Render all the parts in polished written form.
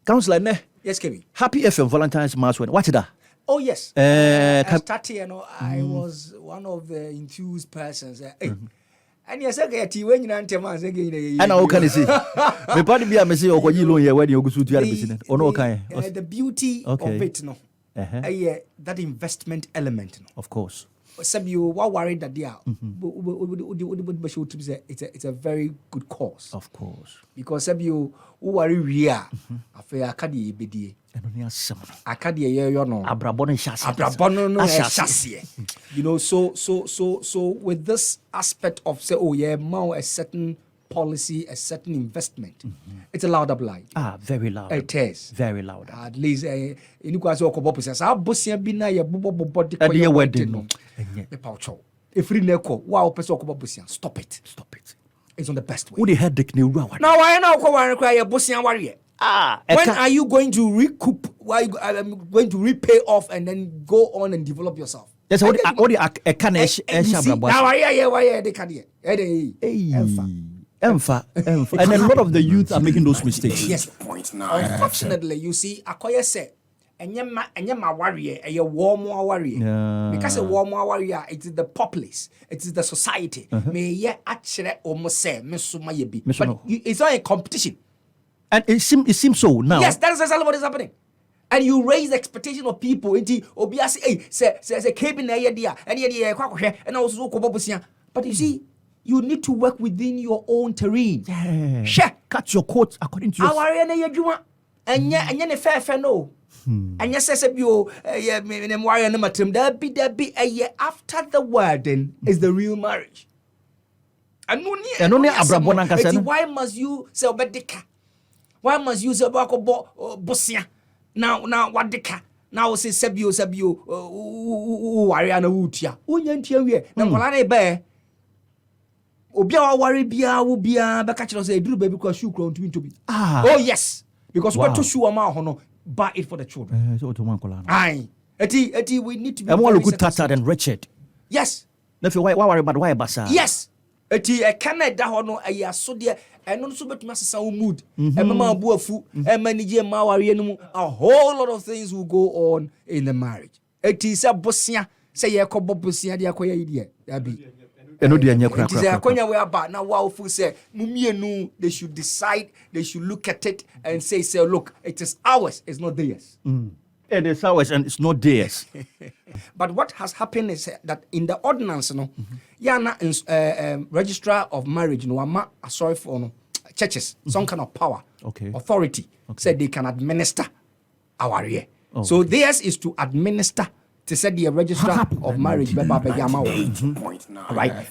Counsellor, ne? Yes, Kevin. Happy FM Valentine's Mass when. What is that? Oh, yes. I started, I was one of the enthused persons. And yes, I get you when you're not again. And how can you see? Me party be a message or you know when you go to the or no kind. The beauty of it, no. That investment element, no. Of course. Some you were worried that it's a very good cause. Of course. Because some you worry real affair Akadi BD. Akadi no Abrabono chassis. So with this aspect of say, a certain policy, a certain investment, it's a louder blind. Very loud. It is very loud. At least in kwase okobo says abosia bi na ye bobo body ko your wedding no. Me paucho. If free neko wa opese okobo bosia, stop it. It's on the best way. Who the headache ne wura. Now why now ko wan cry ye bosia warrior? When are you going to recoup? Why going to repay off and then go on and develop yourself? That's what the can now why they can Emfa. And a lot of the youth are making those mistakes. Yes. Point now. Unfortunately, you see, Akoya said, and my warrior, a warm warrior. Because a warm warrior, it is the populace, it is the society. May ye actually almost say, but it's not a competition. And it seems so now. Yes, that is exactly what is happening. And you raise the expectation of people into Obiasi, say, cabin idea, and also Kobobusia. But you see, you need to work within your own terrain. Sure. Cut your coat according to your... Our and a fair no. And yes, says you, there be a year after the wedding is the real marriage. And only why must you say Bedika? Why must you say Bako Bosia? Now, what the car? Now, say Sebio, Ariana Wootia. Unyantia, Namolane Bear. Obia worry bia will be a bachelor say, do baby because you grown to be. Oh, yes. Because what to show a hono, buy it for the children. Aye. Eti, we need to be. I'm all good tattered and wretched. Yes. Never why worry about why basa. Yes. Eti, a Canada hono, a ya so dear, and non so much master mood. And Mamma Buafu, and manager Mawari, a whole lot of things will go on in the marriage. Eti, sa Bosia, say a cobo Bosia, the Akoya idiot. That be. It is a konya way about now. Wow, say Mumienu, they should decide, they should look at it and say, look, it is ours, it's not theirs. It is ours and it's not theirs. But what has happened is that in the ordinance, registrar of marriage, sorry for churches, some kind of power, authority, said they can administer our year. So theirs is to administer. To set the registrar of marriage, right?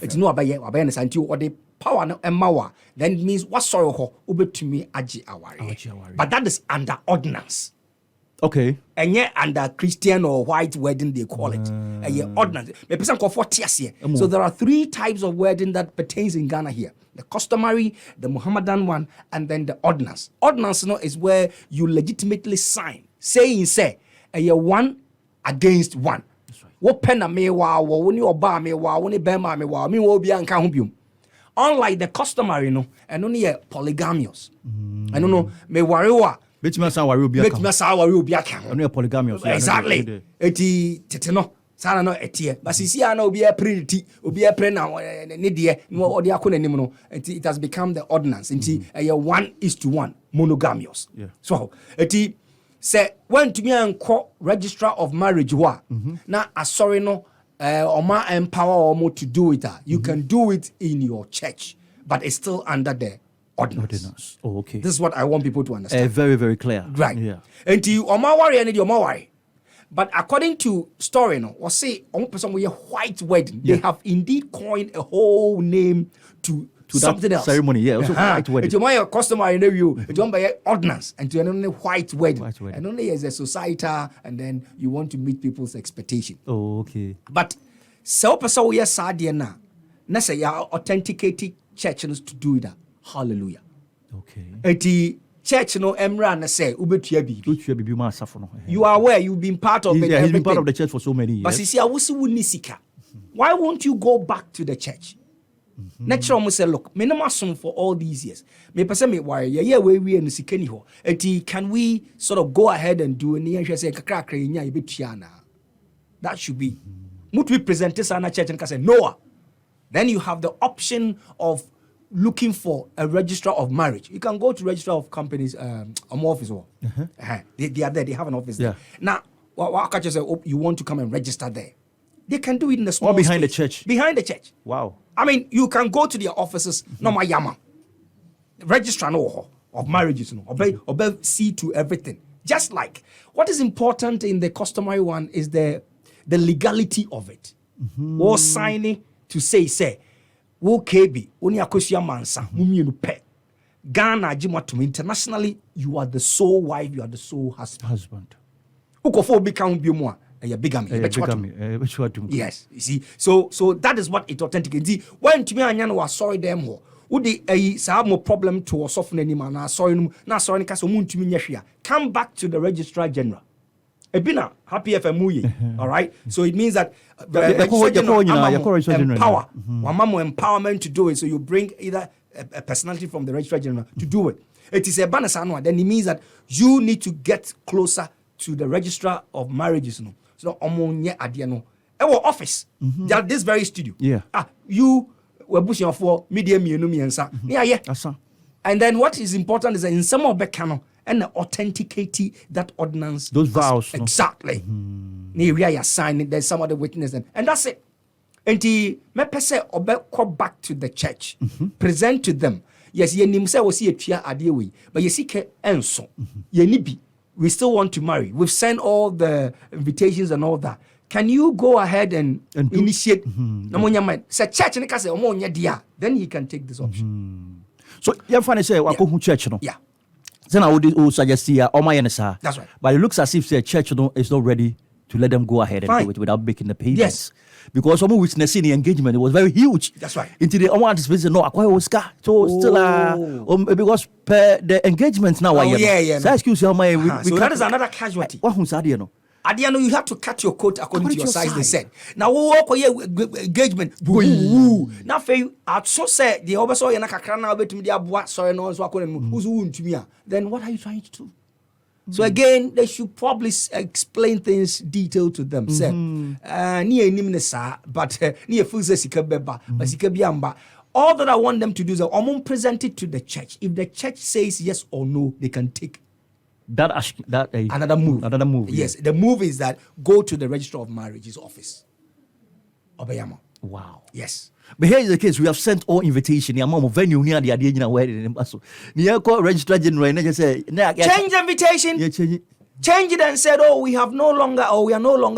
It's no awareness until or the power and mawa. Then it means what sorrow ube to me aji awari. But that is under ordinance. Okay. And yet under Christian or white wedding they call it. And yet ordinance. So there are 3 types of wedding that pertains in Ghana here: the customary, the Muhammadan one, and then the ordinance. Ordinance is where you legitimately sign, saying one against one. What penna me wa when you oba me wa when bema me wa me will be an cambium. Unlike the customary, and only a polygamous. I don't know, me wariwa. Which must our be a polygamous. Exactly. Eti teteno. Sana no etie. But see, I know be a pretty, be a prena, nidia, no, or the akunenimo. It has become the ordinance. Until a 1:1 monogamous. So, eti. Say when to me and call registrar of marriage now sorry no or my empower or more to do it. You can do it in your church, but it's still under the ordinance. Oh, okay. This is what I want people to understand. Very, very clear. Right. Yeah. And to you or my worry and your worry. But according to story, or say on person with a white wedding, they have indeed coined a whole name to something else. Ceremony, also white wedding. It's your customer in you. It's done by ordinance and to only white wedding. And only as a society, and then you want to meet people's expectation. Oh, okay. But so person we are sad na. Na say ya authenticated churches to do that. Hallelujah. Okay. Eti church emra na say ubetua bibi. Ma safo no. You are aware you've been part of it. He's been part of the church for so many years. But you see, I will see nisika. Why won't you go back to the church? Natural must say, look, me no mason for all these years. Me person me why yeah we and sikeni ho. Can we sort of go ahead and do any say kakra krenya e betuana? That should be. Mut we present this na church and say no. Then you have the option of looking for a registrar of marriage. You can go to registrar of companies office or they are there, they have an office there. Now what can you say you want to come and register there? They can do it in the small behind space. the church. Behind the church. Wow. I mean, you can go to their offices, no my yama. Registrar no of marriages, no. Obey see to everything. Just like what is important in the customary one is the legality of it. Or signing to say, wo KB, oni akosia mansa, mumienu pe. Ghana jimatum internationally, you are the sole wife, you are the sole husband. Ukofo become biomo. Bigamy. Yes, you see. So that is what it authenticates. When to me anyano was sorry them ho. Would the have more problem to or soften any man? Sorry, na sorry kaso moon to me nyashia. Come back to the registrar general. Ebina happy FMUye. All right. So it means that empower. Empowerment to do it. So you bring either a personality from the registrar general to do it. It is a banner sanwa. Then it means that you need to get closer to the registrar of marriages. No. So omonye adiano. Our office. They are this very studio. Yeah. You were pushing for medium miensa. Yeah. And then what is important is that in some of the canon and authenticate that ordinance. Those vows. Exactly. You sign it, there's some other witness, and that's it. And me pese go back to the church, present to them. Yes, ye nimse was see a tia adewe, but ye see ke enso. Ye nibi. We still want to marry. We've sent all the invitations and all that. Can you go ahead and initiate? Say church and say then he can take this option. So you find say who church no? Yeah. Then I would suggest here that's right. But it looks as if the church is not ready to let them go ahead and do it without making the payments. Yes. Because someone witnessing the engagement, it was very huge. That's right. Into the anticipation, no, acquire Oscar. So still because per the engagement now. So excuse me, so that is another casualty. What was that, you know? Adiano, you have to cut your coat according to your size, they said. Now, walk engagement. Now, for you, I so said the oversaw and a crana bit to me, sorry, no one's walking who's wound to me. Then what are you trying to do? So again, they should probably explain things detailed to them. Say, near Nimnesa, but near Fuza Sikabeba, but Sikabiamba. All that I want them to do is I'm present it to the church. If the church says yes or no, they can take another move. Yes, the move is that go to the Registrar of Marriage's office. Obayama. Wow. Yes. But here is the case. We have sent all invitation. The amount of venue near the idea wedding. So, near call Registrar General. Change the invitation. Yeah, change it and said, we are no longer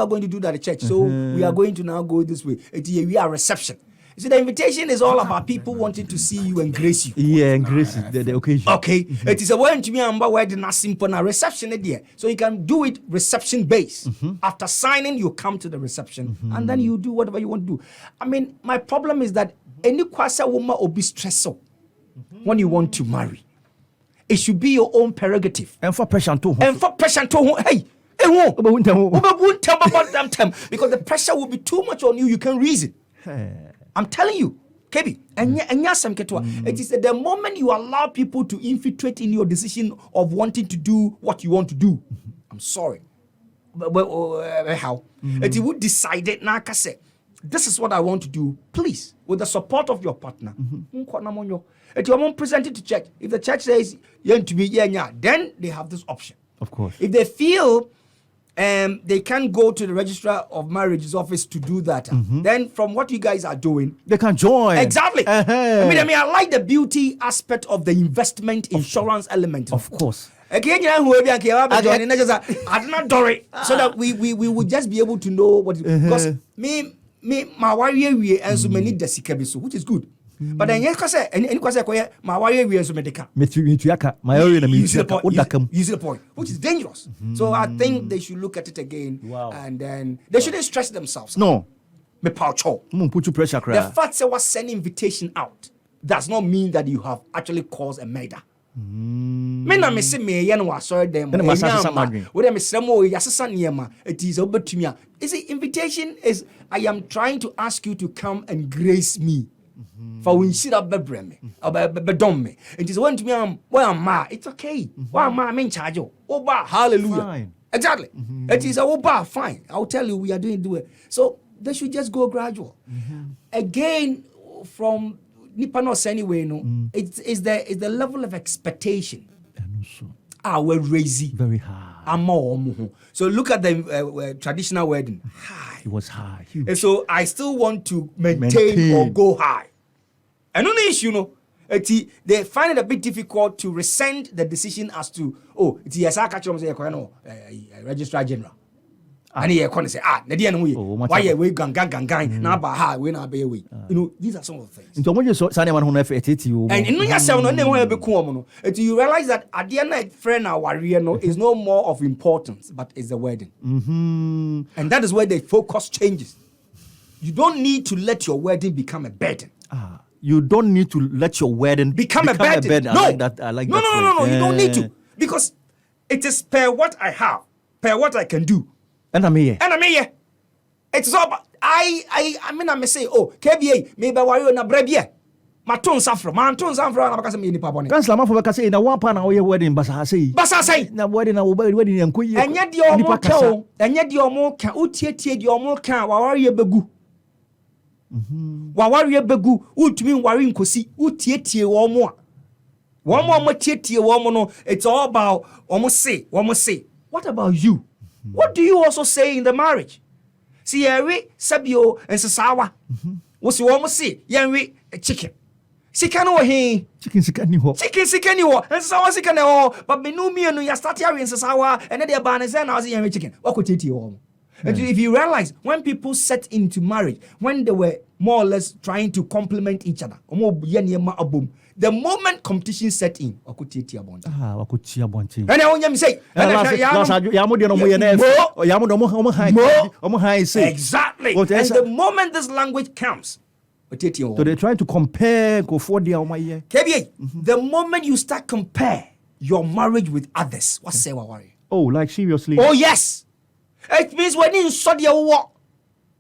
going to do that at church. So we are going to now go this way. We are reception. See, the invitation is all about people wanting to see you and grace you. Yeah, and grace the occasion. Okay. It is a way to me about where the simple reception idea. So you can do it reception based. After signing, you come to the reception and then you do whatever you want to do. I mean, my problem is that any kwasa woman will be stressful when you want to marry. It should be your own prerogative. And for pressure to hey. Because the pressure will be too much on you. You can reason. I'm telling you, Kebi, it is the moment you allow people to infiltrate in your decision of wanting to do what you want to do. I'm sorry. But how? It would decide it now. This is what I want to do. Please, with the support of your partner, if you want to present it to church, if the church says then they have this option. Of course. If they feel they can't go to the Registrar of Marriage's office to do that. Then from what you guys are doing, they can join. Exactly. I mean, I like the beauty aspect of the investment insurance element. Of course. Again, so that we would just be able to know what because my warrior and so many desikabiso, which is good. But then any my warrior we so medical. Use the point, which is dangerous. So I think they should look at it again. Wow. And then they shouldn't stress themselves. No. Put you pressure. The fact that was sending invitation out does not mean that you have actually caused a murder. Me say me yen wa sorry them. It is invitation is I am trying to ask you to come and grace me. For when shit up bebreme or bedom me. It is when to me well ma, it's okay. Why ma in charge? Oba, hallelujah. Fine. Exactly. It is a oba, fine. I'll tell you we are do it. So they should just go gradual. Again, from Nipanos anyway, it's the level of expectation. We're raising very high. So look at the traditional wedding. High. It was high. Huge. And so I still want to maintain or go high. And on the issue, they find it a bit difficult to rescind the decision as to, it's yes, I catch them say, Registrar General. And he can say, why we gang now by we not be away. These are some of the things. Into what you saw, Sanyaman who never ate you. And in yourself, no name will be cool. You realize that at the end of friend our warrior is no more of importance, but it's the wedding. And that is where the focus changes. You don't need to let your wedding become a burden. You don't need to let your wedding become a burden. No. I like no, that. No. You don't need to. Because it is per what I have, per what I can do. And I'm here. It's all about, I mean, I may say, KBA, maybe why you na brabia. My tone safra, and I'm going to papa. Counsellor, my father say, now one pound away wedding, Basa say, now wedding, and quit. And yet your more cow, and yet your more can, utiate your more can, while you begu. While you begu, ut mean worrying cosi, utiate or more. One more tietie, one more, it's all about almost say. What about you? What do you also say in the marriage? See, Sabio and Sasawa. What's you almost say? Yanwi a chicken. Sikano he chicken sikaniwo. And Sawa sikano, but Benumi and you start here in Sasawa and then the banners and I was a chicken. What could it you? And if you realize when people set into marriage, when they were more or less trying to complement each other, the moment competition set in, and exactly. And the moment this language comes, so they're trying to compare the moment you start compare your marriage with others, what's say worry? Oh, like seriously? Oh yes. It means when you saw the war,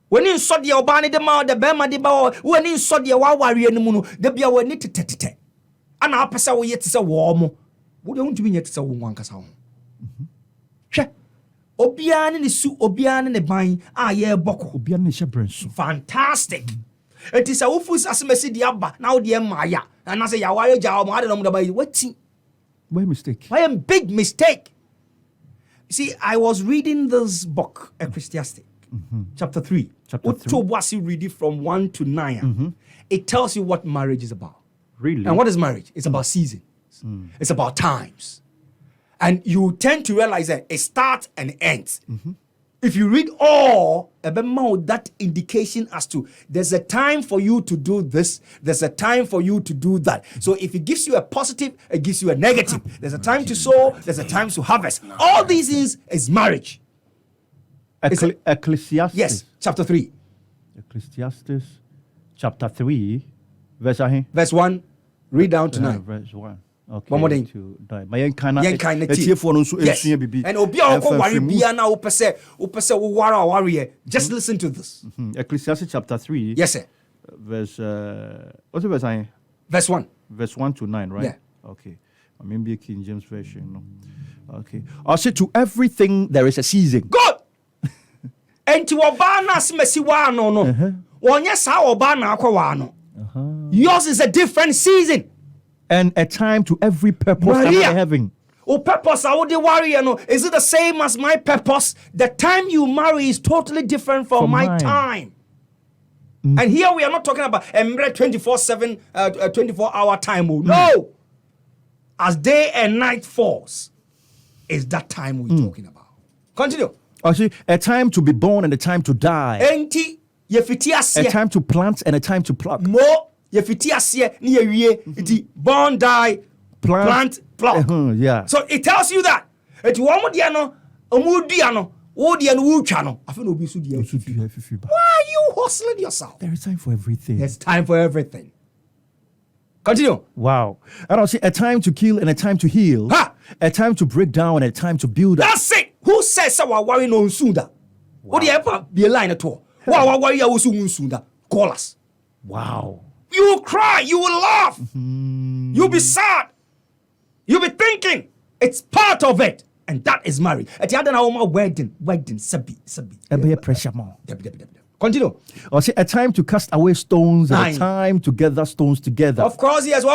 when you saw the Obani the mouth, the Bema the bow, when you saw the Wawari and the Munu, the Bia were knitted tete. And our passa will yet is a warm. What don't you mean yet is a woman? Obian in the suit, Obian in the bine, Boko, Obian is a fantastic. It is a ufus as Messi Diaba, now the Maya, and I say, Yawaya Jam, I don't know about what. Why mistake? Why a big mistake? See, I was reading this book, Ecclesiastes, chapter 3. What's you read it from 1 to 9? It tells you what marriage is about. Really? And what is marriage? It's about seasons. It's about times. And you tend to realize that it starts and ends. If you read all about that indication as to there's a time for you to do this, there's a time for you to do that. So if it gives you a positive, it gives you a negative. There's a time to sow, there's a time to harvest. All these things is marriage. Ecclesiastes. Yes, chapter 3. Ecclesiastes chapter 3, verse 1, read down to 9. Verse 1. Okay. One more thing. Yes. And just listen to this. Ecclesiastes chapter 3. Yes, sir. Verse what's the verse? Verse 1. Verse 1 to 9, right? Yeah. Okay. Maybe a King James version. No. Okay. I'll say to everything there is a season. Good. And to Obana Smesiwa no. Yours is a different season. And a time to every purpose under heaven. Purpose, is it the same as my purpose? The time you marry is totally different from my time. And here we are not talking about a 24/7, 24-hour time. No. As day and night falls, is that time we're talking about. Continue. Actually, a time to be born and a time to die. A time to plant and a time to pluck. More. Born, die, plant, pluck. Yeah. So it tells you that. Why are you hustling yourself? There is time for everything. There's time for everything. Continue. Wow. And I'll say a time to kill and a time to heal. A time to break down and a time to build up. That's it. Who says so? Worry no sooner. What do you ever be a line at all? Call us. Wow. You will cry. You will laugh. You'll be sad. You'll be thinking. It's part of it. And that is marriage. At the other wedding, sabi. A bit pressure more. Continue. Or say a time to cast away stones and a time to gather stones together. Of course, yes. You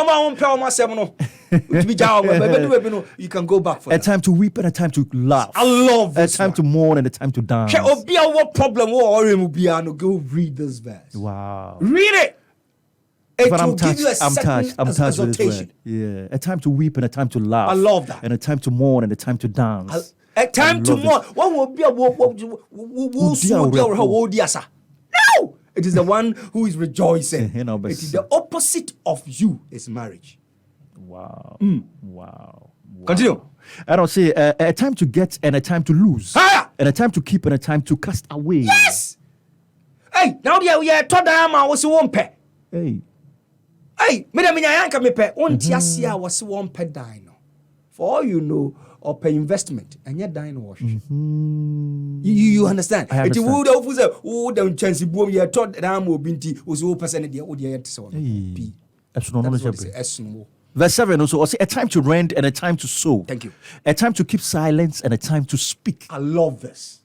can go back for a time to weep and a time to laugh. I love this. A time to mourn and a time to dance. What problem? Go read this verse. Wow. Read it. It but will give you a I'm touched with this word. exaltation. Yeah. A time to weep and a time to laugh. I love that. And a time to mourn and a time to dance. A time to mourn. What will be a No! It is the one who is rejoicing. It is the opposite of you is marriage. Wow. Wow. Continue. I don't say a time to get and a time to lose. And a time to keep and a time to cast away. Yes! Hey, now we are told I was one pay. Hey. Hey, yanka me pe ontiasia was one pe dino. For all you know, or pay investment and yet dino wash. You understand? It would have don't chance boom ye told that will binti was 0% the ODA so. Verse 7 also a time to rend and a time to sow. Thank you. A time to keep silence and a time to speak. I love this.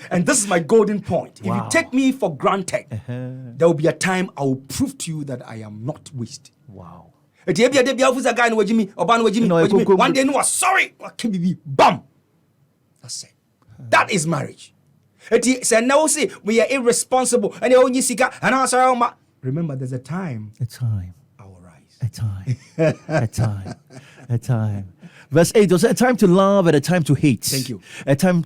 And this is my golden point. If you take me for granted, there will be a time I will prove to you that I am not wasted. Wow. One day no sorry. Bam. That's it. That is marriage. Now say we are irresponsible and remember there's a time. A time. I will rise. A time. A time. A time. Verse 8, there's a time to love and a time to hate. Thank you. A time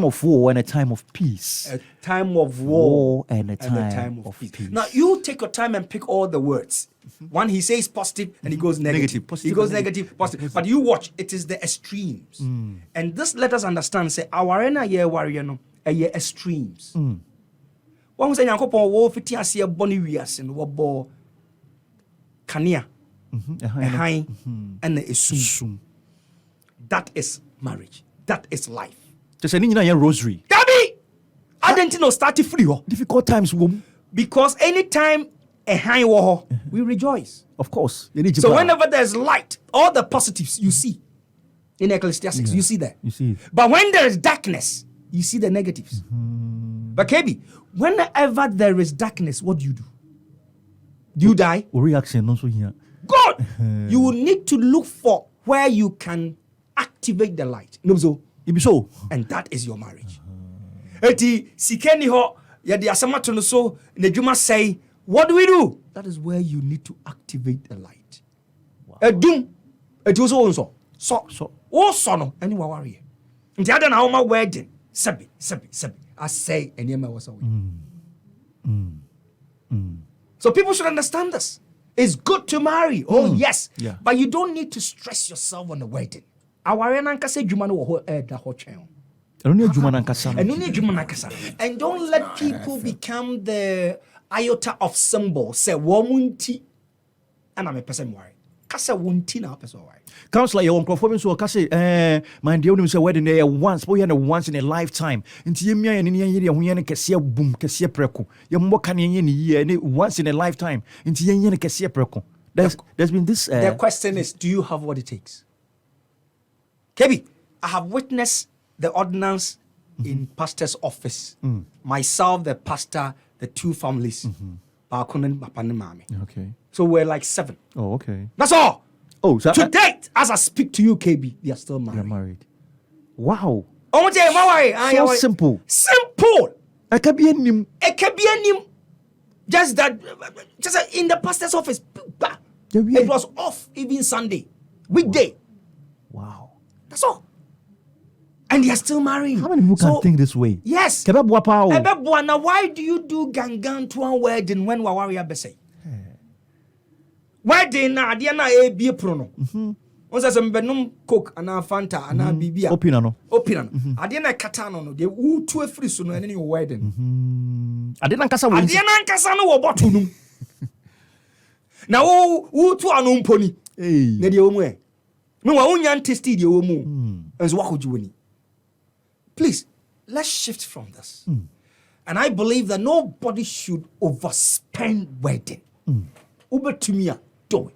of war and a time of peace. A time of war and a time of peace. Now, you take your time and pick all the words. One, he says positive and he goes negative. He goes negative, positive. But you watch, it is the extremes. And this let us understand, say, our warrior no, extremes. One say, Yankopon, wo fiti ase boni wiase no wo kania. And esum. That is marriage. That is life. Just any rosary. Gabi! I didn't know start free. Difficult times, because anytime a high war, we rejoice. Of course. So whenever there's light, all the positives you see in Ecclesiastes, you see that. You see it. But when there is darkness, you see the negatives. But KB, whenever there is darkness, what do? Do you die? Reaction also here. God, you will need to look for where you can activate the light. No, so it be so, and that is your marriage. Eti sikeni ho ya di asama to no so nedwuma say, what do we do? That is where you need to activate the light. Edum eti also so no any wa worry. Nti ada na homa wedding sabi I say enema was away. So people should understand this. It's good to marry. Oh yes. Yeah. But you don't need to stress yourself on the wedding. Our say and don't let people become the iota of symbol. Say womunti and I'm a person worry. Kasa wunti na person worry. Counsellor, you won't perform so kasi my dear say wedding there once, but once in a lifetime. Inti yemia and in yen kesia boom kesia preko. Yambo can yen year once in a lifetime. Inti yen kesia preko. There's been this the question is, do you have what it takes? Kebi, I have witnessed the ordinance in pastor's office. Myself, the pastor, the two families. Okay. So we're like 7. Oh, okay. That's all. Oh, so to date, as I speak to you, KB, they are still married. They're married. Wow. So simple. Simple. It can be any. Just that, just in the pastor's office. It was off even Sunday. Weekday. Wow. That's all. And they are still married. How many people can think this way? Yes. Now, why do you do gangan to a wedding when Wawaria Bese? Wedding na adiana e bie prono. Once as benum coke ana fanta ana bibia. Opina no. Adiana katano no. They who to a free so no any wedding. Adiana nkasa no wo bottle num. Na who to anum pony. Na de omu e. Me wa unyan tasty de omu. Enso wa kojuani. Please, let's shift from this. And I believe that nobody should overspend wedding. Ubetumia, do it.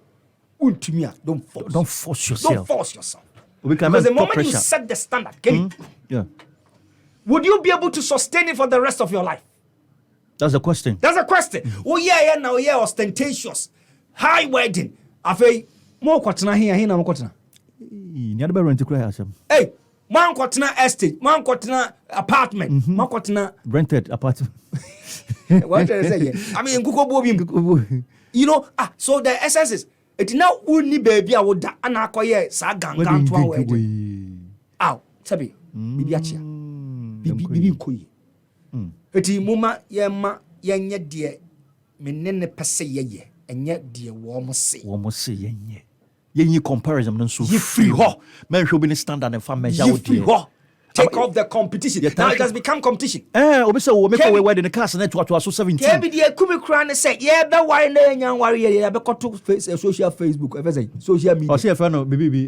Untumia, don't force yourself. Don't force yourself. Because the moment you set the standard, yeah. Would you be able to sustain it for the rest of your life? That's the question. Oh yeah, now ostentatious, high wedding. Afei, mo kwatena here na mo kwatena. Ni ade be rent cry asem. Hey, man kwatena estate, man kwatena apartment, man kwatena rented apartment. What did I say here? I mean, you know, so the essence is it now only baby I would ana akoye sa gangan to wedding. Ow, sabi, bibi achia. Bibi nkoyi. Eti muma yenye de menene pese yeye enye de wo mo se yenye comparison no so free ho men should be standard and farm measure take off the competition. Now it has become competition. Obi say we make we wedding the cast net to so 17 kebi de kumi kura ne say ye be ware na enya ware ye be koto social Facebook ever say social media. O say friend no bibi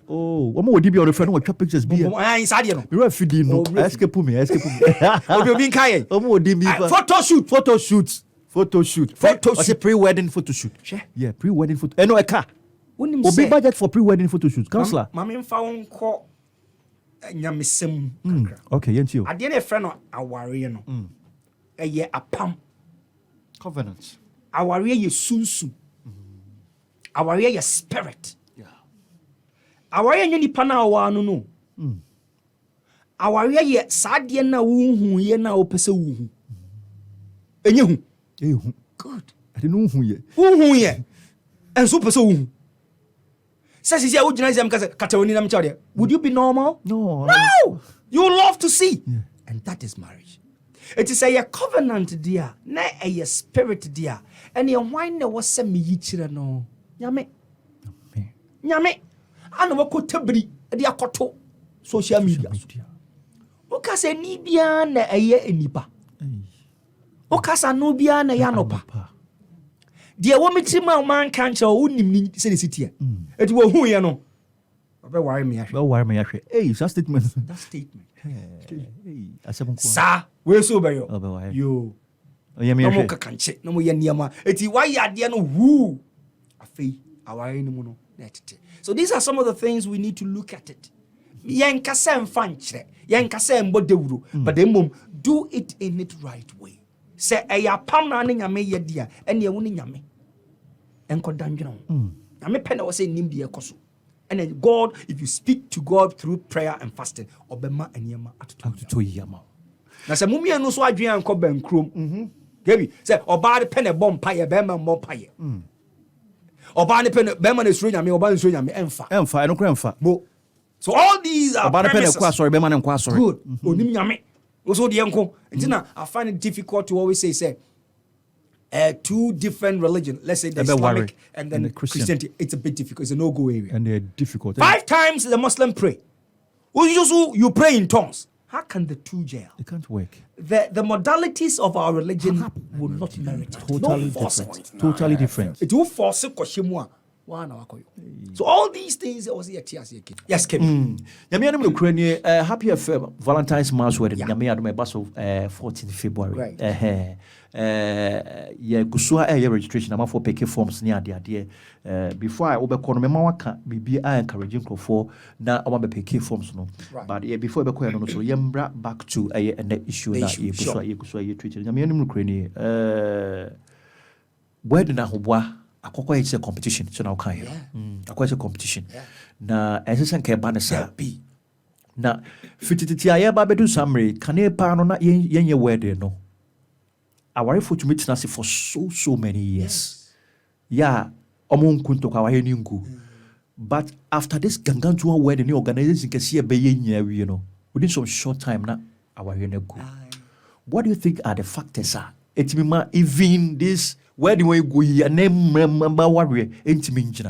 omo odi bi on friend no twa pictures bi ai sade no me refi di no escape me obi nkai omo odi mi photo shoot o say pre-wedding photo shoot. Yeah, pre-wedding photo no e ka obi budget for pre-wedding photo shoot. Counsellor mama mfa wonko nyamesem okay yentio ade na friend no aware no eye apam covenant aware ye sunsun aware ye spirit aware ye nipa na awa no aware ye saade na wuhu ye na opese wuhu enye hu good ade no hu ye enso pese wuhu. Says he would you be normal? No. You love to see. Yeah. And that is marriage. It is a covenant, dear. Na a spirit, dear. And your wine was send me yichira no. Yame. I know what tabri, dear koto. Social media. Oka se nibia na a ye enipa. Oka sa nubia na yanopa. Dear woman man can't show unim say the city. It will who you know. Worry me. Hey, that statement. Hey, sir, we're so by you. No more can't no more yama. It's why you are dear no who. A fee, our no. So these are some of the things we need to look at it. Yankasem fanche, Yankasem bodewuru, but then do it in it right way. Say a pam running a may ye dear, and ye winning yame. Enko dungeon. I may pen was say nim dear koso. And then God, if you speak to God through prayer and fasting, obema and yama at 2 yama. Now say mummy no so adrian and ben chrome. Gaby say oba the pen a bomb pie, bema more pie. Oba the pen bema is ring me, oba is ring me, emfa, no grandfa. So all these are oba the pen a sorry, bema and kwa sorry. Good. Onim yame. Also the uncle. I find it difficult to always say two different religions. Let's say the Islamic and then the Christianity. It's a bit difficult. It's a no-go area. And they're difficult. 5 times the Muslim pray. You pray in tongues. How can the two gel? It can't work. The modalities of our religion will not merit it. Totally different. Totally different. It will force it. So all these things was here. Yes, Kevin. Happy Valentine's Mass wedding. Yami adome baso 14th February. Yeah, kusua registration. I'm for peke forms near the before I obekono me mawaka bibi I encouraging for na I want peke forms no. But yeah, before I no so yembra back to the issue that kusua you treated. Yami anum kreni wedding na hobwa. Akoko it's a competition, so now can you? Akoko it's a competition. Na essence ke ba na sa bi. Na fititi aye ba bedu summary, can e pa no na yenye wedding no. Aware for to meet na for so many years. Yeah, omon kunto ka wa he ngu. But after this gangantua wedding, the organization can see a be you know. Within some short time na aware na go. What do you think are the factors are? Etimima even this where do we go here? Name remember warrior intimate.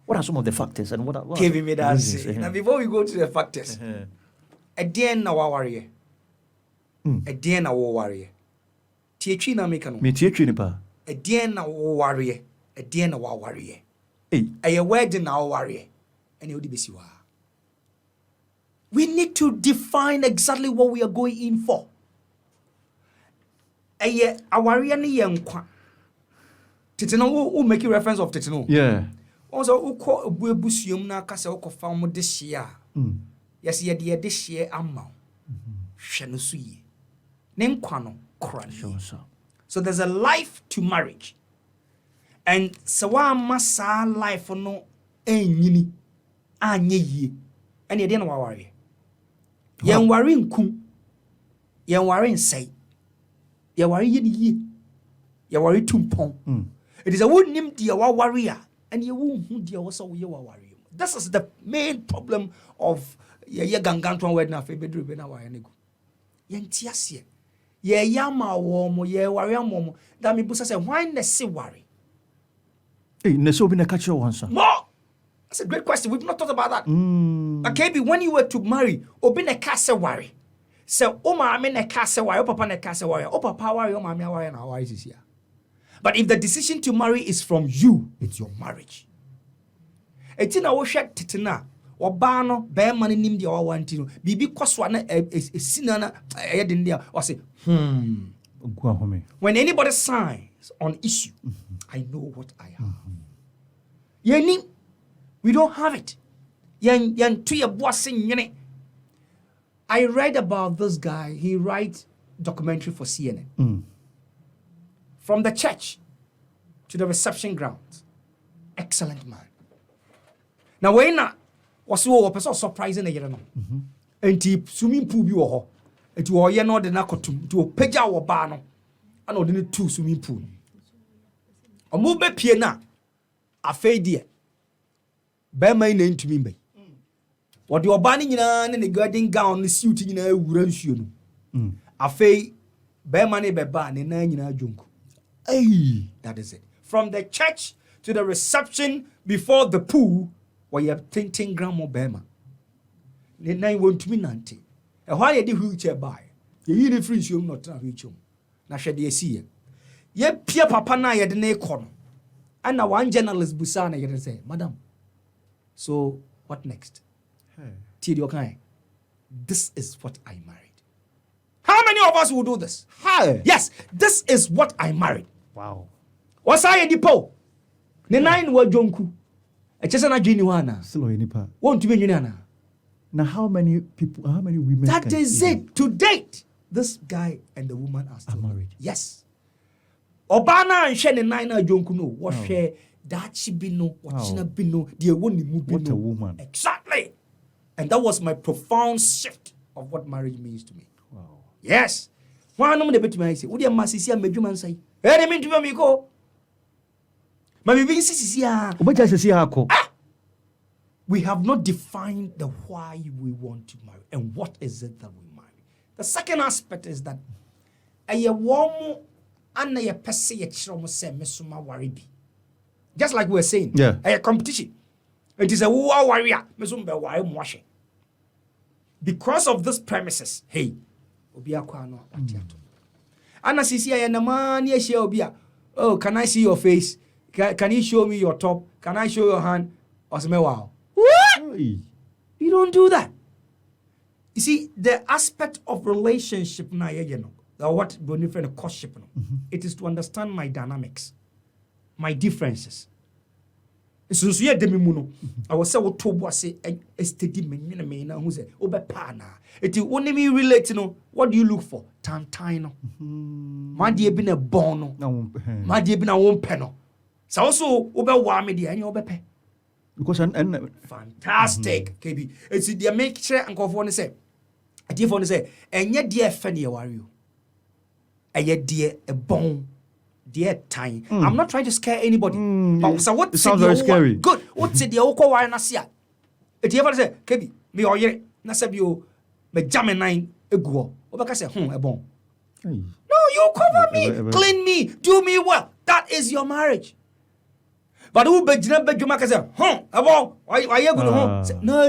What are some of the factors and what are giving me that say? Now before we go to the factors, a day na warrior. A day na warrior. Tietri na make no. Me tietri ni pa. A day na warrior. A day na warrior. A wedding na warrior. And you be siwa. We need to define exactly what we are going in for. A warrior ni yankwa. Titino, who make reference of Titino. Yeah. Also, who call a busium na casa oko found this year. Yes, ye dear this year amount. Shanusui. Name Quano, Cran. So there's a life to marriage. And sawa masa life no enyini anye ye. And ye didn't worry. Yan worry kum. Yan worry say. Yan worry ye. Yan worry tumpong. It is a wood named dear warrior. And you won't who dear was you worry. This is the main problem of ye gangantuan word na fe bedru be na wa nego. Yan tiasie. Ye yama womo ye worry momo. That me busa say why na see worry. Hey, Neso been a catcher once. More. That's a great question. We've not thought about that. Okay, when you were to marry, obin a castle worry. So, oh, my, I mean a castle worry, papa, a castle worry, oh, papa, worry, oh, my, worry, and our is here. But if the decision to marry is from you, it's your marriage. It's in our shed titina, or bano, bear money, nim the or one to be coswana a sinner, a head in there, or say, When anybody signs on issue, I know what I have. Yeni, we don't have it. Yan tuya bossing yene. I read about this guy. He writes documentary for CNN. From the church to the reception grounds. Excellent man. Now when was so surprising again. And he swimming pool be ho. It was ye no de na kotum to pagya wo ba no. Ana ode ne two swimming pool. Omo be pie na afei de be man na ntumi mbe. What the oba ni nyina ne garden gown ne suit nyina ewura nsuo no. Afei be man be ba ne na nyina adwonku. Hey, that is it. From the church to the reception before the pool, where you have 10 gram of bema. Ne na won't me nante. E ho ye de wheelchair buy. Ye yi free show not na wheelchair. Na hwede ye see. Ye pia papa na ye de na ekọ no. And now one journalist busa na ye say, "Madam, so what next?" Hey. This is what I married. How many of us will do this? Hi. Yes, this is what I married. Wow. What's I dipo? Ne nine wa jonku. E chese na dwini wana. Still any part. Won't you be na? Now how many people, how many women? That is it. To date, this guy and the woman are still married. Yes. Obana and Shen and nine jonku no. What share that she be no, what she be no, dear one what a woman. Exactly. And that was my profound shift of what marriage means to me. Wow. Yes. One of the bit me say, would you masisi a mejuman say? Hey, mean to me go. My baby we have not defined the why we want to marry and what is it that we marry. The second aspect is that a warm and a person say mesuma worry be. Just like we were saying, a competition. It is a war warrior, mesumba why washing. Because of this premises, hey, obia kwano atiato. Ana sisi ya na man ye share obia. Oh, can I see your face? Can you show me your top? Can I show your hand? Osme wow. What? You don't do that. You see, the aspect of relationship na you know, what Boniface courtship, it is to understand my dynamics, my differences. So yeah, demi muno. I was say what to say a steady me na who say obepana. It only me relate, you know. What do you look for? Tantino. Man die been a bono. Man die been a one penno. So also obe wa me die any obepe. Because and fantastic. KB. It's the make sure and go for say. I dey for say enye die fe ne worry you. Eye die a bon. Dear time. I'm not trying to scare anybody. But so what it sounds very scary. Good. What's it the oko wire na sia? It ever say, Kebi, me or ye na sabio me jam 9 ego. Obaka say, a bon. No, you cover me, clean me, do me well. That is your marriage. But who be jina be juma ka say, a bon. Why you go to No.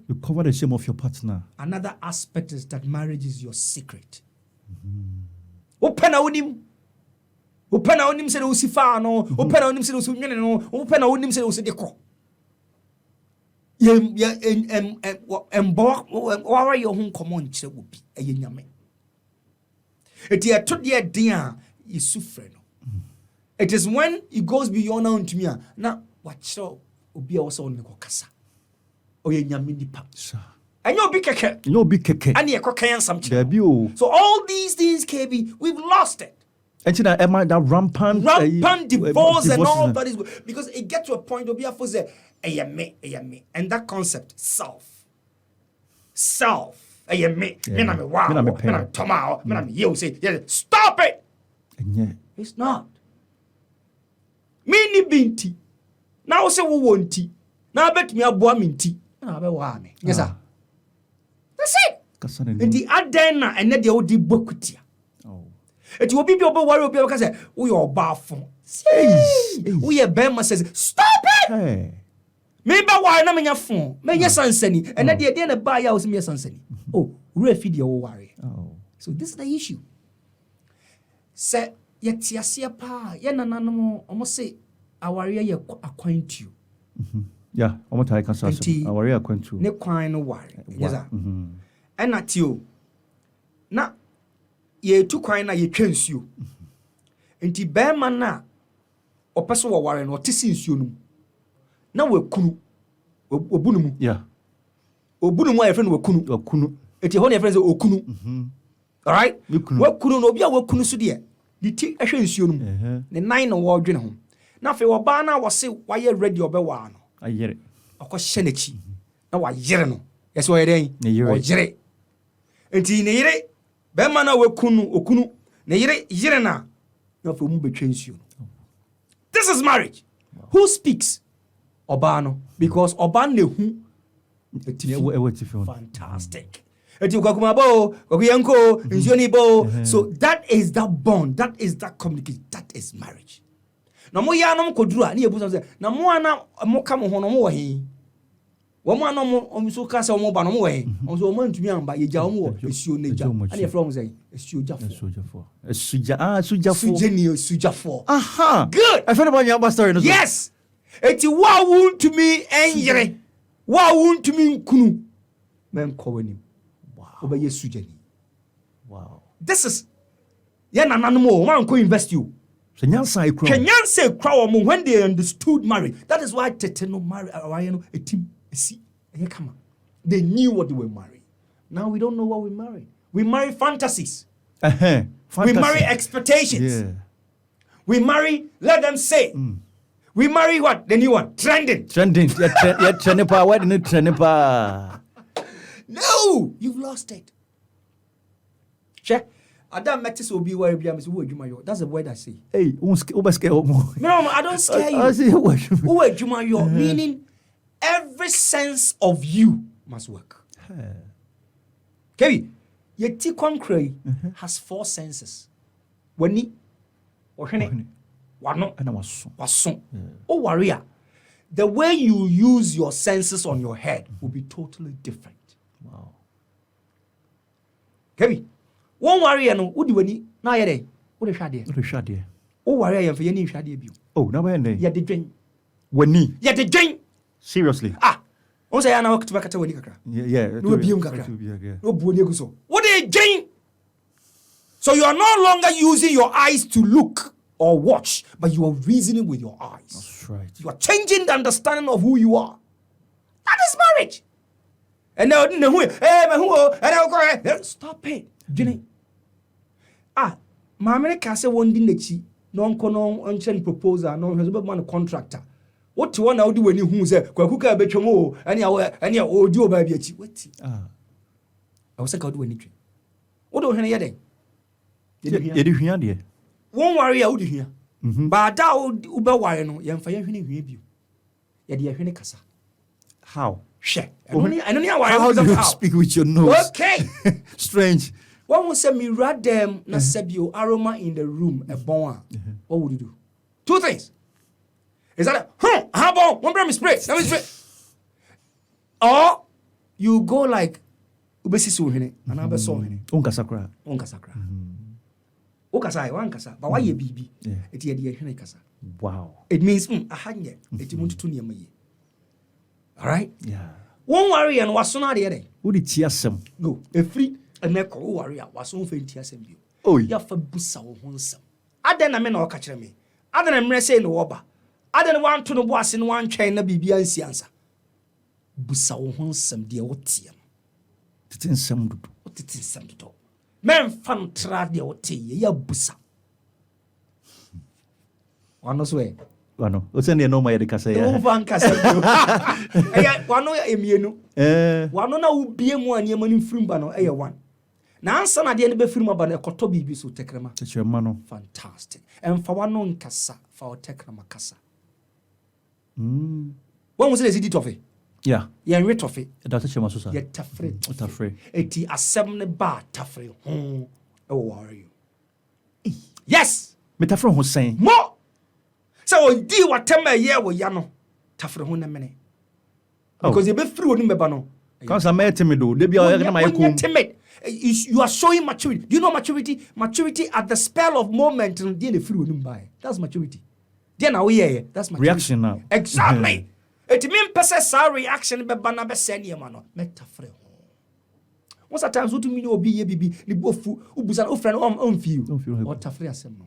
You cover the shame of your partner. Another aspect is that marriage is your secret. Open a unim. Open a unim se usifa no. Open a unim se usunyene no. Open a unim se usideko. Wara your home common che will be a yenyame. Eti a to dear dear is suffering. It is when it goes beyond now to me. Now, watch so obi also on ko kasa. Oye nyame nipa. And you'll be keke. You'll be keke. And you can something. Debut. So all these things, KB, we've lost it. And you know, that rampant divorce and all that is because it gets to a point of be a say, me, and that concept, self. Me, wow, tomorrow, you say, stop it. And yeah, it's not. Me ni binti. Now say we want tea. Now bet me aboa minti. Na be wa me. Yes sir. That's it. And the adena and the odi bokutia. Oh. It will be obi worry obi ka say we your bafo. We a bema says stop it. Hey. Me ba wa na menya phone. Me nya sansani. And the dey na ba ya o se me sansani. Oh, we feed your worry. Oh. So this is the issue. Say yetiasia pa ye nananom omo say aware ye acquaint you. Yeah, omo tai kan so aware acquaint you. Ne kwan no ware. Yes sir. And at you. Na ye tu kwan na ye twansuo. Enti be man na opeso wo ware no otisi nsuo num. Na we kunu obunu mu. Yeah. Obunu mu ayefre no wakunu. Enti ho ne yefre say okunu. All right? Wakunu no obi a wakunu so de the ti ehwe nsuo num. Ne nan no wo dwene ho. Na fe wo ba na wo se waye ready obewa no. Ayere. Akɔhyɛ n'akyi na wayere no. Yɛsɛ ɔyɛ dɛn? Ɔyere. Enti ne yere bɛma na okunu ne yere na afɔ mu betwa nsuo no. This is marriage. Wow. Who speaks? Ɔbaa no. Because ɔbaa na ehu. Fantastic. Eti kwakumabo, kwakuyanko, nsuo ni bo. So that is that bond. That is that communication. That is marriage. Na mo ya no koduru a na yebusa say na mo ana mo ka mo ho no mo wo he wo mo ana mo so ka say mo ba no mo wo he on so mo ntumi amba ye gya mo wo esuo na gya ana ye from say esuo gyafo sujafo aha good I found about your story no. Yes eti wa won to me enyere wa won to me nkunu men ko wani wow obaye sujani wow this is ye nananom o man ko invest you. Kenyan crowd when they understood marriage. That is why Tete no marry a team. See, come on. They knew what they were marrying. Now we don't know what we marry. We marry fantasies. We marry expectations. Yeah. We marry, let them say. We marry what? The new one. Trending. No, you've lost it. Check. Adam Metis will be where that's the word I say. Hey, no, I don't scare you. Meaning every sense of you must work. Kevi, your T-Concrete has 4 senses. Wani, Wahene, Wano, and Wason. Oh, warrior. The way you use your senses on your head will be totally different. Wow. Kevi. One warrior no wodi wani na yede wo de hwade o warrior yem fe ye ni hwade bio oh na ba yen ye de dwen wani ye de dwen seriously o say na wakati bakata wani kakra yeah no biom kakra no buoni eguso wo de dwen so you are no longer using your eyes to look or watch but you are reasoning with your eyes. That's right. You are changing the understanding of who you are. That is marriage. And now stop it. Jenny. Mamere ka se wondi nechi no nko no onchen proposal no hwe be man contractor. What you want now do when you hu say Kwaku ka betwom o ene odi oba bi achi wati. I was say ka do when twi. What do hwe ye den? Ye di hwia de. Won ware ya odi hwia. Ba da u be ware no ye mfa ye hwe ne hwia bi. Ye de ye hwe ne kasa. How? She. I don't know how do you speak with your nose? Okay. Strange. One will say me read them na sebio aroma in the room a bon. What would you do? 2 things. Is that how about one brand spray? Let me spray. Or you go like ubesi so hene and abe so hene. Onkasakra. Okasa wan kasa but why ye bibi? It ye de hene kasa. Wow. It means ahanye it muntu to niam ye. All right? Yeah. One worry and was sooner the other. Who did tiasem? No, a free and make a warrior was so faint tiasem. Oh, ya fa busa wo honsam. Aden na me na o ka kire me. Ada na mmerɛ say no woba. Ada na wan to no bo ase no wan twɛn na bibia nsi ansa. Busa wo ho nsɛm de wote no. Tete nsɛm dodo. Tete nsɛm dodo. Men fan tra de wote ye ya busa. Wano so e. Wano. O se ne no ma ye de kasa ya. No van kasa bio. Eya wano ya emienu. Wano na ubie mu aniema no mfirimba no eya one. Na ansa na de ne be firim aba na ekoto bibi so tekrema. Tekrema no. Fantastic. Emfa wano nkasa fa o tekrema kasa. When was it the toffee? Yeah. Yeah, we toffee. That's a chema so sa. Yeah, tafre. Tafre. Eti asem ne ba tafre. Worry you. Yes. Me tafre ho sen. Mo. So di whatever year wo ya no. Tafre ho na mene. Because you be free oni meba no. Counsellor me timid do. Dey bia na my kum. Timid. You are showing maturity. Do you know maturity? Maturity at the spell of moment and dey free oni mba. That's maturity. Then now we that's maturity. Reaction now. Exactly. It mean person sa reaction be bana be send ye man no. Metafre ho. Most of times what to mean obi ye bibi ni bofu ubusa o friend on feel. What tafre asem no.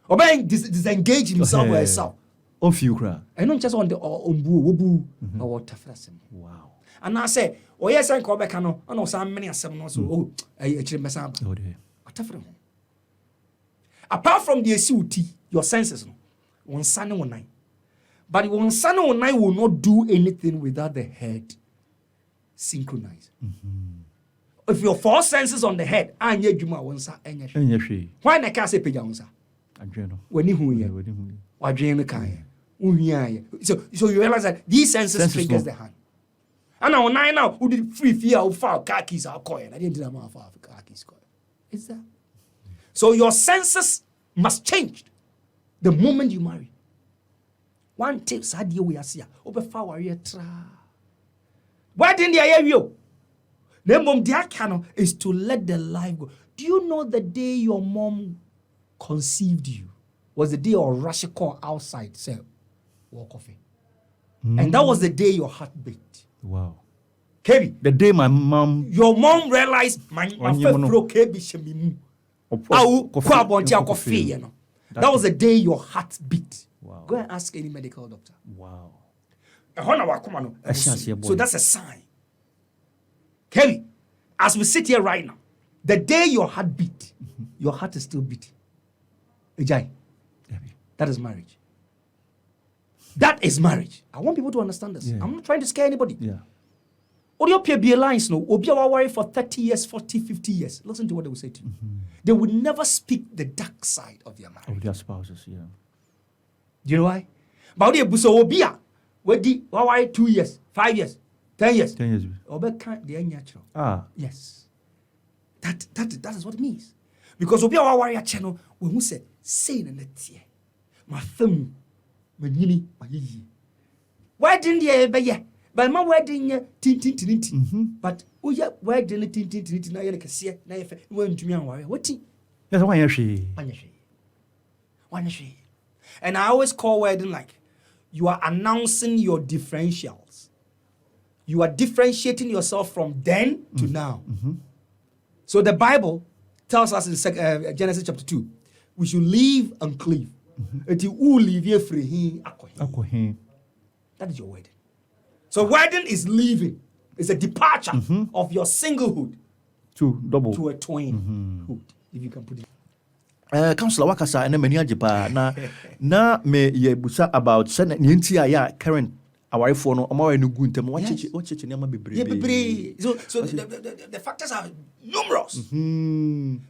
Oben disengage himself or herself. On feel kra. And not just on the ombu obu or tafre asem. Wow. And I say, oh yes, I call back no. I know some many asem no so oh actually messam. Oh dear. Tafre ho. Apart from the SUT, your senses no. One Sunday one night. But one Sunday one night will not do anything without the head synchronized. If your four senses on the head, and yet you might want to why na can't say pija onsa? When you hear, why dream the kind? So you realize that these senses triggers the hand. And now nine now who did free fear of foul car keys are coin. I didn't do that for car keys coin. Is that? So your senses must change the moment you marry. One tip sad you we are see obe fa warrior tra. Why didn't you hear you? The mom dear canon is to let the life go. Do you know the day your mom conceived you was the day of rush call outside say walk off it. And that was the day your heart beat. Wow. Kebi. The day my mom your mom realized my fro kebi shemimu. That was the day your heart beat. Wow. Go and ask any medical doctor. Wow. So that's a sign. Kelly, as we sit here right now, the day your heart beat, your heart is still beating. Ejai, that is marriage. That is marriage. I want people to understand this. I'm not trying to scare anybody. Yeah. Odio be alliance no. Obiawa worry for 30 years, 40, 50 years. Listen to what they will say to you. They would never speak the dark side of their marriage. Of their spouses, yeah. Do you know why? But the buso obia, why 2 years, 5 years, 10 years. 10 years. Obe can't the natural. Yes. That is what it means. Because obia why channel when we say in the tie. My thumb, my nini, my yi. Why didn't you be but my wedding tin. But uya wedding tin na ye kase na ye fe when to me anware. What ti? Yes, why she? And I always call wedding like you are announcing your differentials. You are differentiating yourself from then to now. So the Bible tells us in Genesis chapter 2, we should leave and cleave. That is your wedding. So wedding is leaving. It's a departure of your singlehood to a twainhood, if you can put it. Counsellor wakasa ene mani ajepa na me ye busa about say na nti aya current awarefo no omaware no gu ntem wacheche nema bebre. Yeah, bebre. So the factors are numerous.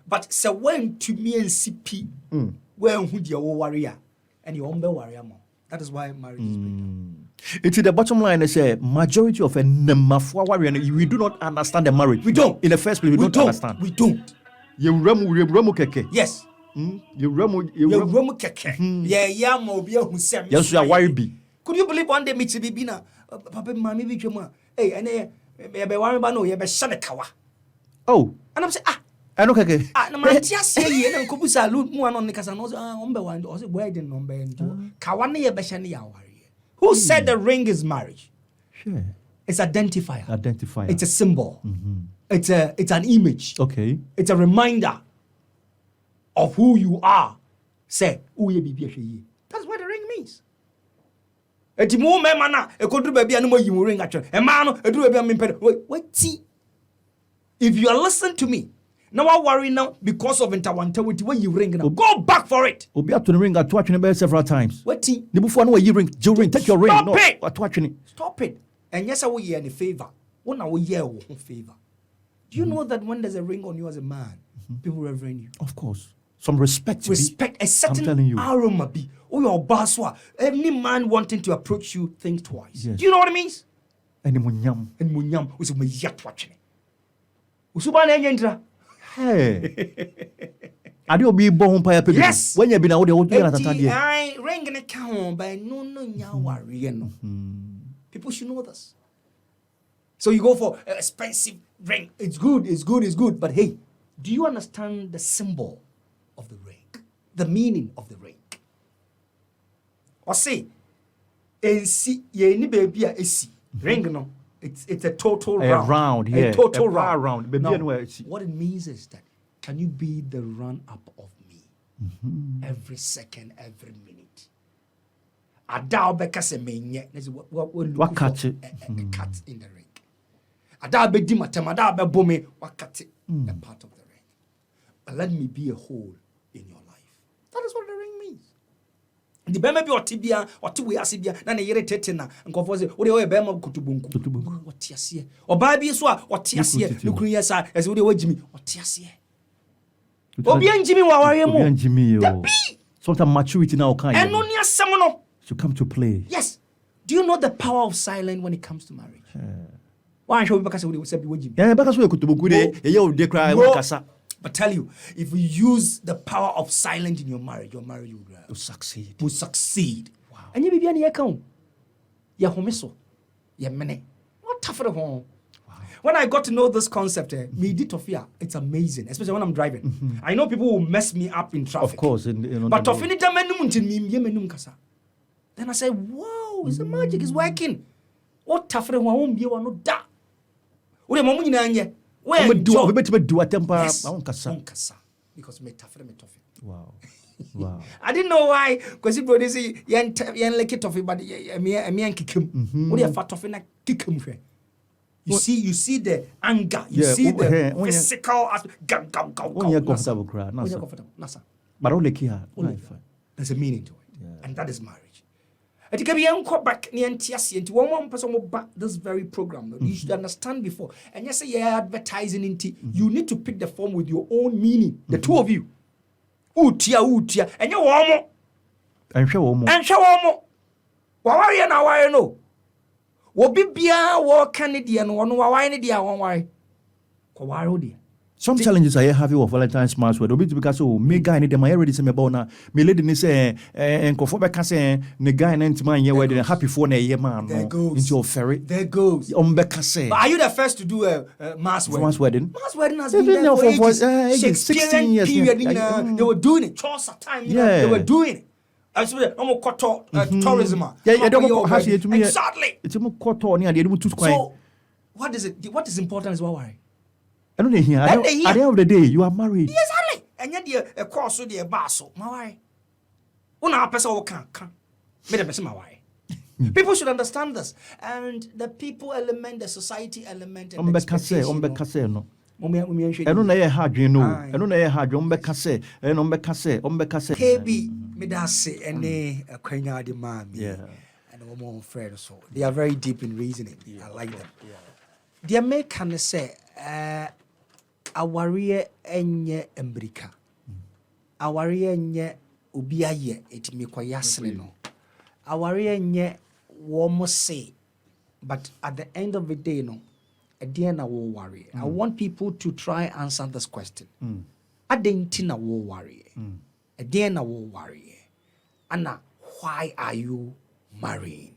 But so when to me and CP when who dia wo warrior and you ombe warrior mo. That is why marriage is breakdown. It's the bottom line is a majority of a nemafua warrior we do not understand the marriage. We don't. In the first place we don't understand. We don't. You ramu keke. Yes. You ramu keke. Yeah, mo bia hu sem. Yes, you are worry be. Could you believe one day me be na papa mama bi twema. Hey, ene me be worry ba no ye be shane kawa. Oh. And I'm say no keke. Na man tia se ye na nkobusa lu mu anon ne kasa no ombe wan o se wedding no be ndo. Kawa ne ye be shane ya worry. Who said the ring is marriage? Sure. It's identifier. Identifier. It's a symbol. It's an image. Okay. It's a reminder of who you are. Say, uye bibi ehwe. Eti mo mema na ekoduru ba bia no yimu ring atwe. E ma no eduru ba bia mempede. Wait. If you are listening to me, now I worry now because of interwantawity when you ring now. Go back for it. Obi ato ring ato atwene several times. Wait. The before no you ring, you ring, take your ring. Stop no, it. ato atwene. Stop it. And yes, I will hear any favor. When I will hear favor. Do you know that when there's a ring on you as a man, people reverend you? Of course. Some respect. Respect. A certain aroma be. Oh, your baswa. Any man wanting to approach you, think twice. Yes. Do you know what it means? And munyam. Usu me yat watching. Usuba na enyentra. Hey. Ade obi bo ho pa ya pe. Yes. When you be na wo de wo na tata de. I ring na ka by no nya ware no. People should know this. So you go for an expensive ring. It's good. But hey, do you understand the symbol of the ring? The meaning of the ring? Or say, ye ni baby a esi. Ring no. It's a total round. A total round. Now, what it means is that can you be the run-up of me every second, every minute? Ada obeka se menye. What cut it? A cut in the ring. Ada be di matem. Ada be bome. What cut it? A part of the ring. But let me be a hole in your life. That is what the ring means. The bema bi otibia otiwe asibia na ne yere tete na nkofo se wo de wo bema kutubunku otiase oba bi so a otiase nukuru yesa ese wo de wagimi otiase obi anjimi wa ware mu obi anjimi yo sometimes maturity now can eno ni asem no to come to play. Yes. Do you know the power of silence when it comes to marriage? Why show because we say wagimi yeah because we kutubunku de ye o de cry we kasa. But tell you, if we use the power of silence in your marriage will succeed. Will succeed. Wow. And you be an account. Ya homeso. Ya mene. What tougher home. When I got to know this concept, me did fear. It's amazing, especially when I'm driving. I know people will mess me up in traffic. Of course. But then I say, wow, it's a magic, it's working. What tougher home be one no da. What am I when do a temper? Yes. Because me tougher. Wow. I didn't know why. Because he brought this yan like it toffee, but me and kick him. What you fat toffee na kick him? You see the anger. You see the physical aspect. But only here. There's a meaning to it, and that is marriage. It can be back into one person back this very program. You should understand before. And yes, you're advertising into you need to pick the form with your own meaning. The two of you. Utia. And you want more. And show more. Why now? Why no? What be bia what Canadian one? Why any dear one? Why? Some challenges I have with Valentine's Mass where obi because me guy need them already say me about na me lady ni say nkofo be ka say ne guy na ntima anye wedding happy for na ye man no into your ferry there goes be ka say. But are you the first to do a mass wedding? Mass wedding has been there for ages. 16 years period they were doing it Chaucer time they were doing it. I said tourism. Exactly. It's mo koto ni ade mu tutu kwan. So what is it? What is important is what worry. I don't hear. At the end of the day, you are married. Exactly. And yet, a course with the basso, my wife. Una person can't. Made a person, my wife. People should understand this. And the people element, the society element, and the expectation. No. I don't know how you know. I don't know how you KB, me da say, and a quenya de man. Yeah. And a woman friend so. They are very deep in reasoning. I like them. The American say, aware enye embrika aware enye obi aye etimi kwayasene no aware enye wo mo say but at the end of the day no ade na wo worry. I want people to try answer this question. Adenti na wo worry. Ade na wo worry. Anna, why are you marrying?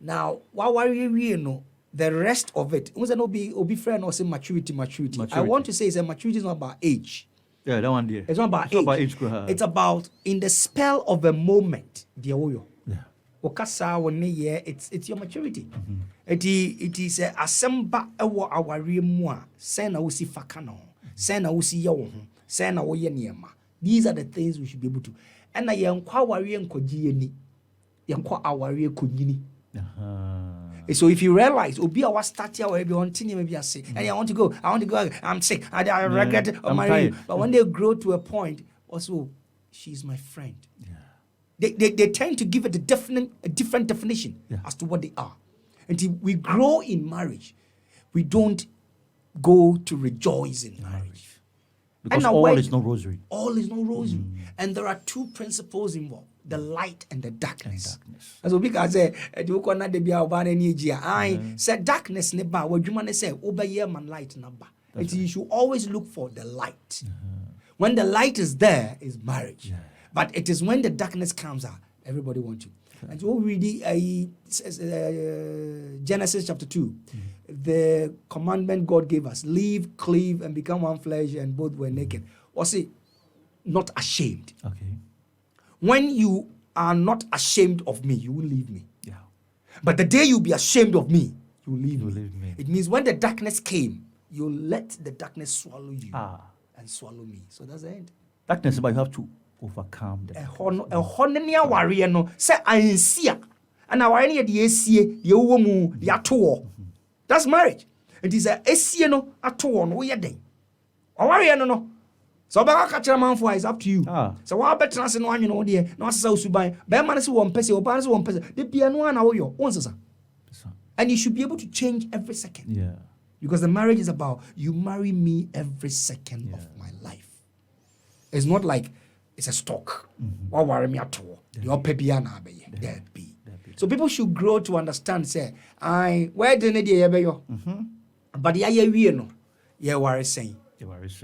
Now, what worry we no the rest of it, obi friend or say maturity. I want to say is that maturity is not about age. Yeah, that one there. It's not about age. It's about in the spell of a moment. Yeah. Okasa wone ye it's your maturity. It is a asemba ewo aware mu a sen na wo si faka no. Sen na wo si ye wo ho. Sen na wo ye niema. These are the things we should be able to. And na ye nkwa aware nkogye ni. Ye nkwa aware konyini. So if you realize, Obi, I was starting maybe on maybe I say, and I want to go, I'm sick, I regret it, or marry you. But when they grow to a point, also, she's my friend. They tend to give it a different definition as to what they are. Until we grow in marriage, we don't go to rejoice in marriage. Because all is no rosary. All is no rosary. And there are two principles involved: the light and the darkness. As we can say, I said darkness never. What you man say, obey man light number. And you should always look for the light. When the light is there, is marriage. But it is when the darkness comes out, everybody wants you. And so we read Genesis chapter 2, the commandment God gave us: leave, cleave, and become one flesh, and both were naked. Was it not ashamed? Okay. When you are not ashamed of me, you will leave me. Yeah. But the day you be ashamed of me, you will leave You me. leave me. It means when the darkness came, you let the darkness swallow you and swallow me. So that's the end. Darkness, but you have to overcome them. Honenia warrior no say ansia and our any the esie ye wo mu ya to. That's marriage. It is a esie no ato no ye den. Warrior no. So ba ka kira man for is up to you. So wa betra se no anwe no de na wasesa usuban. Be man se wo mpese, oba se wo mpese. De bia no na wo yo. Wonsesa. And you should be able to change every second. Yeah. Because the marriage is about you marry me every second of my life. It's not like it's a stock. What worry me at all? Your pepiana be. So people should grow to understand. Say, where the idea yo? But the idea we no, yeah, worry saying.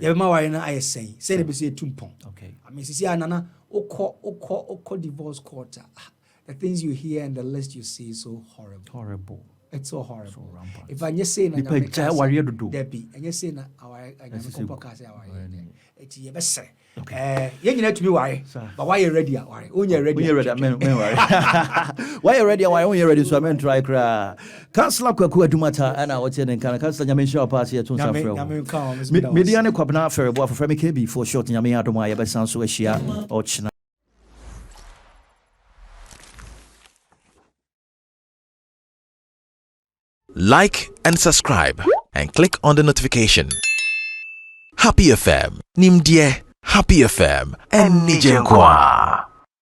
Yeah, my worry na I saying. Say the be say tumpon. Okay. I mean, see, nana, oko divorce court. The things you hear and the list you see is so horrible. Horrible. It's so horrible. So rampant. If I just say na warrior to do. Debbie, and you say na our podcast our it's your best. Okay. You need to be worried. But why you ready? Worry. When you're ready. When you're ready, men worry. Why you ready? Why when you're ready? So I mean try cry. Counsellor Kwaku Adumatta and I watch and can Counsellor Nyame show pass here to Safro. Mediane kwabna fere bo afofra me KB for short Nyame adoma ya be san so ahia o china. Like and subscribe and click on the notification. Happy FM, Nimdie, Happy FM, and Nijenkwa.